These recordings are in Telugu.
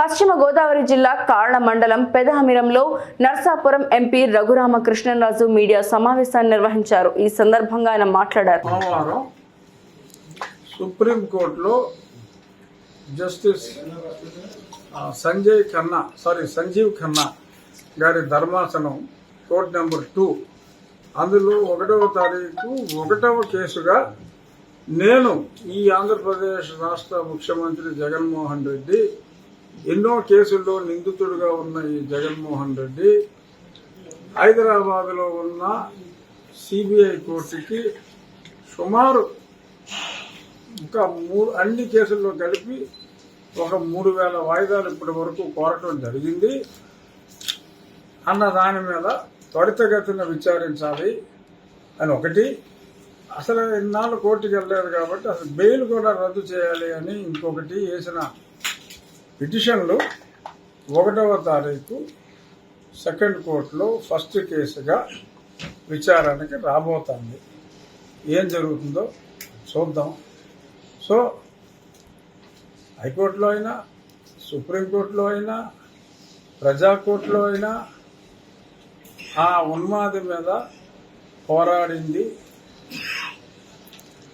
పశ్చిమ గోదావరి జిల్లా కాళ్ల మండలం పెదహమిరంలో నర్సాపురం ఎంపీ రఘురామకృష్ణరాజు మీడియా సమావేశాన్ని నిర్వహించారు. ఈ సందర్భంగా ఆయన మాట్లాడారు. సుప్రీం కోర్టులో జస్టిస్ సంజీవ్ ఖన్నా గారి ధర్మాసనం కోర్టు నెంబర్ 2 అందులో 1వ తారీఖు 1వ కేసుగా నేను ఈ ఆంధ్రప్రదేశ్ రాష్ట్ర ముఖ్యమంత్రి జగన్మోహన్ రెడ్డి ఎన్నో కేసుల్లో నిందితుడిగా ఉన్న ఈ జగన్మోహన్ రెడ్డి హైదరాబాద్లో ఉన్న సిబిఐ కోర్టుకి సుమారు ఇంకా అన్ని కేసుల్లో కలిపి ఒక 3000 వాయిదాలు ఇప్పటి వరకు కోరటం జరిగింది అన్న దాని మీద త్వరితగతిన విచారించాలి అని ఒకటి. అసలు ఇన్నాళ్ళు కోర్టుకి వెళ్ళలేదు కాబట్టి అసలు బెయిల్ కూడా రద్దు చేయాలి అని ఇంకొకటి వేసిన పిటిషన్లు 1వ తారీఖు సెకండ్ కోర్టులో ఫస్ట్ కేసుగా విచారణకి రాబోతోంది. ఏం జరుగుతుందో చూద్దాం. సో హైకోర్టులో అయినా, సుప్రీంకోర్టులో అయినా, ప్రజాకోర్టులో అయినా ఆ ఉన్మాది మీద పోరాడింది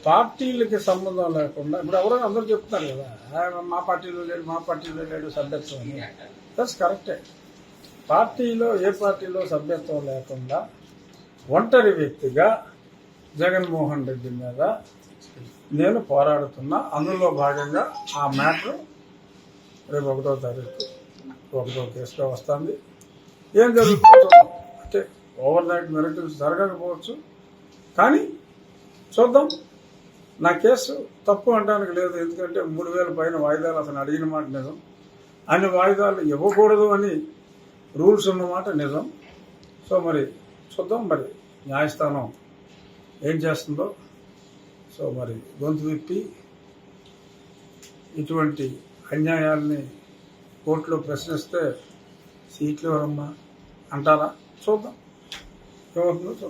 పార్టీలకి సంబంధం లేకుండా. ఇప్పుడు ఎవరో అందరూ చెప్తున్నారు కదా, మా పార్టీలో లేడు సభ్యత్వం అని. దట్స్ కరెక్టే. పార్టీలో ఏ పార్టీలో సభ్యత్వం లేకుండా ఒంటరి వ్యక్తిగా జగన్మోహన్ రెడ్డి మీద నేను పోరాడుతున్నా. అందులో భాగంగా ఆ మ్యాటర్ రేపు 1వ తారీఖు 1వ కేసుగా వస్తుంది. ఏం జరుగుతుందో అంటే ఓవర్ నైట్ మిరకల్స్ జరగకపోవచ్చు, కానీ చూద్దాం. నా కేసు తప్పు అనడానికి లేదు, ఎందుకంటే 3000 పైన వాయిదాలు అతను అడిగిన మాట నిజం. అన్ని వాయిదాలు ఇవ్వకూడదు అని రూల్స్ ఉన్నమాట నిజం. సో మరి చూద్దాం మరి న్యాయస్థానం ఏం చేస్తుందో. సో మరి గొంతు విప్పి ఇటువంటి అన్యాయాల్ని కోర్టులో ప్రశ్నిస్తే సీట్లు ఎవరమ్మా అంటారా? చూద్దాం ఏమవుతుందో చూద్దాం.